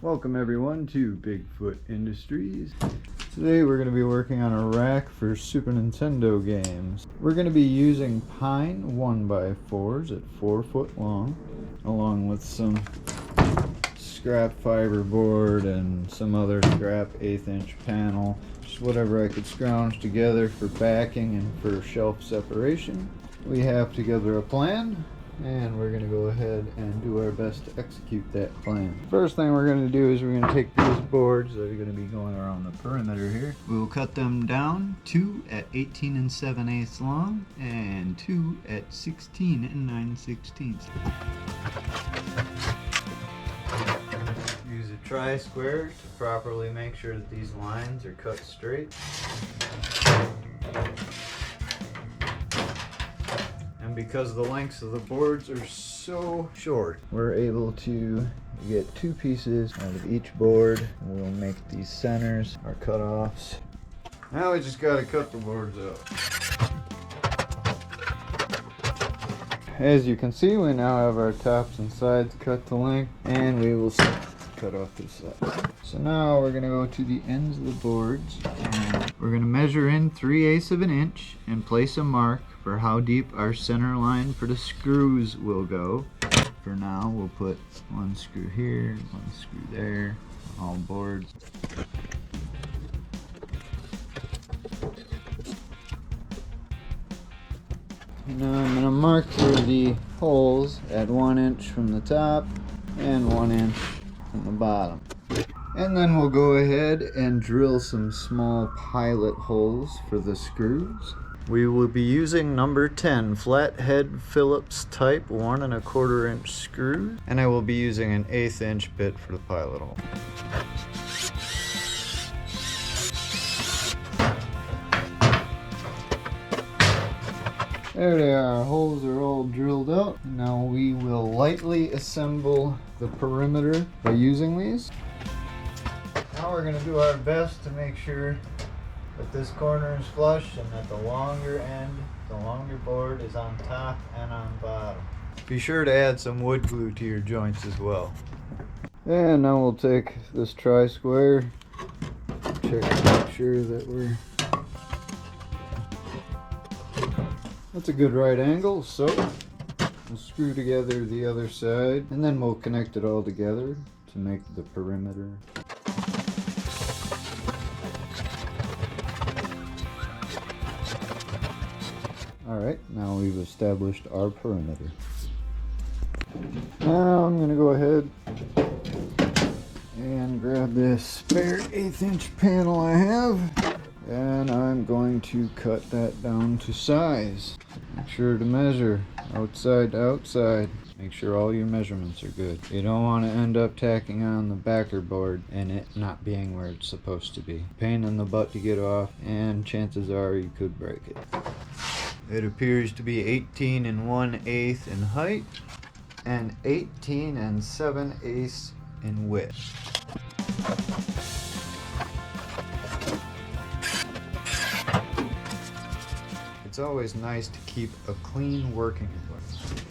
Welcome everyone to Bigfoot Industries. Today we're going to be working on a rack for Super Nintendo games. We're going to be using pine 1x4s at 4 foot long, along with some scrap fiber board and some other scrap 1/8 inch panel. Just whatever I could scrounge together for backing and for shelf separation. We have together a plan, and we're going to go ahead and do our best to execute that plan. First thing we're going to do is we're going to take these boards that are going to be going around the perimeter here. We'll cut them down, 2 at 18 7/8 long and 2 at 16 9/16. Use a tri-square to properly make sure that these lines are cut straight. And because the lengths of the boards are so short, we're able to get 2 pieces out of each board. We'll make these centers our cutoffs. Now we just gotta cut the boards out. As you can see, we now have our tops and sides cut to length, and we will cut off this side. So now we're gonna go to the ends of the boards, and we're gonna measure in 3/8 of an inch and place a mark for how deep our center line for the screws will go. For now, we'll put 1 screw here, 1 screw there, on all boards. Now I'm going to mark for the holes at 1 inch from the top and 1 inch from the bottom. And then we'll go ahead and drill some small pilot holes for the screws. We will be using number 10 flathead Phillips type 1 1/4 inch screws, and I will be using an 1/8 inch bit for the pilot hole. There they are, our holes are all drilled out. Now we will lightly assemble the perimeter by using these. Now we're going to do our best to make sure that this corner is flush and that the longer board is on top and on bottom. Be sure to add some wood glue to your joints as well. And now we'll take this tri-square, check to make sure that that's a good right angle, so we'll screw together the other side and then we'll connect it all together to make the perimeter. Alright, now we've established our perimeter. Now I'm going to go ahead and grab this spare 1/8 inch panel I have, and I'm going to cut that down to size. Make sure to measure outside to outside. Make sure all your measurements are good. You don't want to end up tacking on the backer board and it not being where it's supposed to be. Pain in the butt to get off, and chances are you could break it. It appears to be 18 1/8 in height and 18 7/8 in width. It's always nice to keep a clean working environment.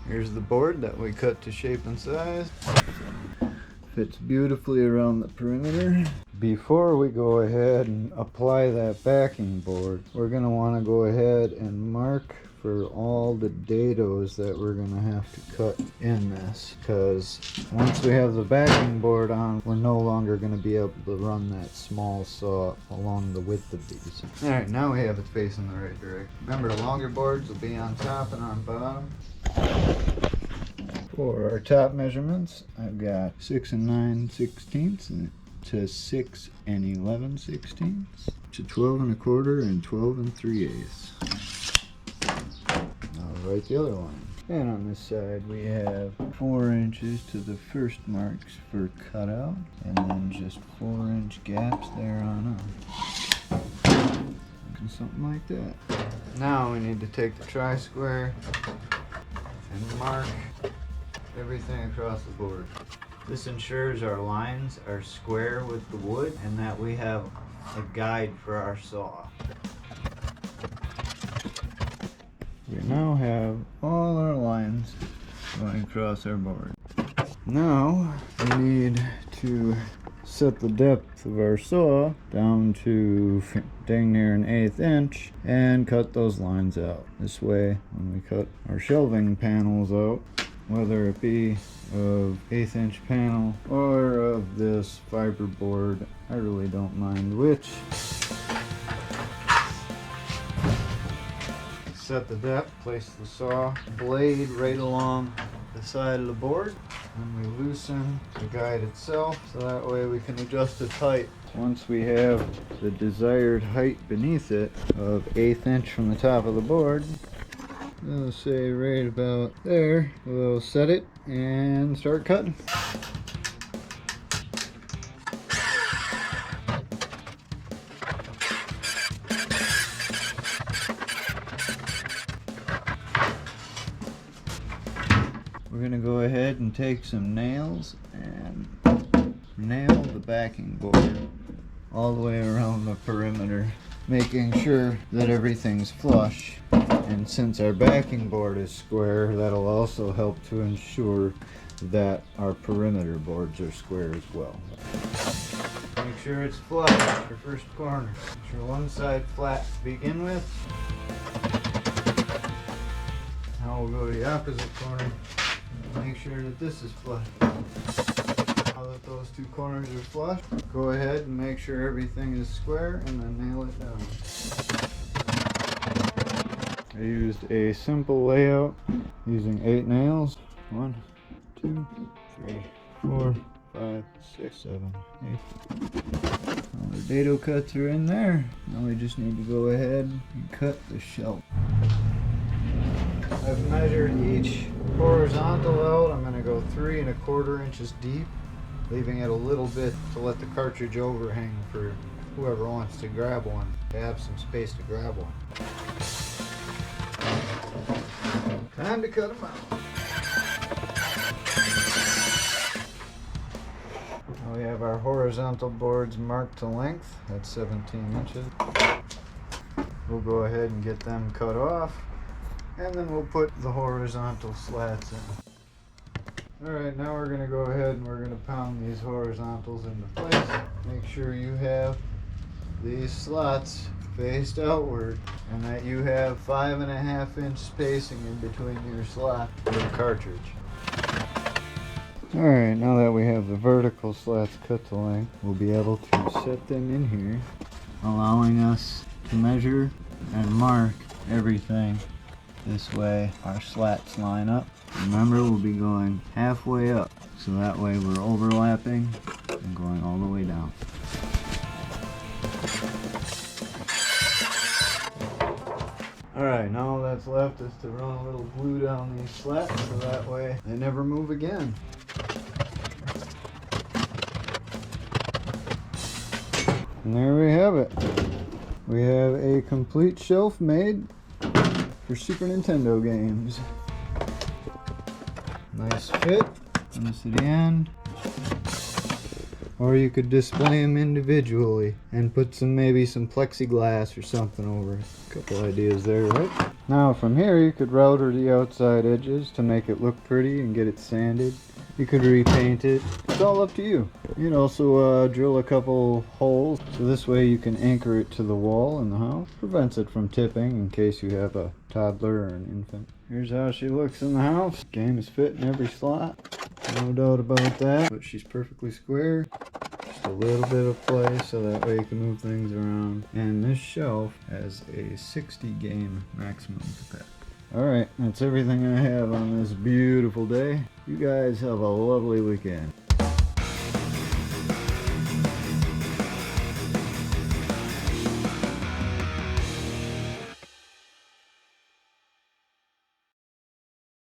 Here's the board that we cut to shape and size. Fits beautifully around the perimeter. Before we go ahead and apply that backing board, we're going to want to go ahead and mark for all the dados that we're going to have to cut in this, because once we have the backing board on, we're no longer going to be able to run that small saw along the width of these. Alright, now we have it facing the right direction. Remember, the longer boards will be on top and on bottom. For our top measurements, I've got 6 9/16 to 6 11/16 to 12 1/4 and 12 3/8. I'll write the other one. And on this side we have 4 inches to the first marks for cutout, and then just 4 inch gaps there on up. Something like that. Now we need to take the tri-square and mark everything across the board. This ensures our lines are square with the wood and that we have a guide for our saw. We now have all our lines going across our board. Now we need to set the depth of our saw down to dang near an 1/8 inch and cut those lines out. This way, when we cut our shelving panels out, whether it be of 1/8 inch panel or of this fiberboard, I really don't mind which. Set the depth, place the saw blade right along the side of the board, and we loosen the guide itself so that way we can adjust its height. Once we have the desired height beneath it of 1/8 inch from the top of the board, we'll say right about there, we'll set it and start cutting. We're going to go ahead and take some nails and nail the backing board all the way around the perimeter, making sure that everything's flush. And since our backing board is square, that'll also help to ensure that our perimeter boards are square as well. Make sure it's flush for first corner. Make sure one side flat to begin with. Now we'll go to the opposite corner. Make sure that this is flush. Now that those two corners are flush, go ahead and make sure everything is square and then nail it down. I used a simple layout using 8 nails. 1, 2, 3, 4, 5, 6, 7, 8. All the dado cuts are in there. Now we just need to go ahead and cut the shelf. I've measured each horizontal out. I'm going to go 3 1/4 inches deep, leaving it a little bit to let the cartridge overhang for whoever wants to grab one, to have some space to grab one. Time to cut them out. Now we have our horizontal boards marked to length. That's 17 inches. We'll go ahead and get them cut off, and then we'll put the horizontal slats in. Alright, now we're going to go ahead and we're going to pound these horizontals into place. Make sure you have these slots faced outward and that you have 5 1/2 inch spacing in between your slot and the cartridge. Alright, now that we have the vertical slats cut to length, we'll be able to set them in here, allowing us to measure and mark everything. This way our slats line up. Remember, we'll be going halfway up, so that way we're overlapping and going all the way down. Alright, now all that's left is to run a little glue down these slats so that way they never move again. And there we have it. We have a complete shelf made for Super Nintendo games. Nice fit. Put this at the end. Or you could display them individually and put maybe some plexiglass or something over it. A couple ideas there, right? Now from here you could router the outside edges to make it look pretty and get it sanded. You could repaint it. It's all up to you. You can also drill a couple holes so this way you can anchor it to the wall in the house. Prevents it from tipping in case you have a toddler or an infant. Here's how she looks in the house. Game is fit in every slot. No doubt about that. But she's perfectly square. Just a little bit of play so that way you can move things around. And this shelf has a 60 game maximum capacity. Alright, that's everything I have on this beautiful day. You guys have a lovely weekend.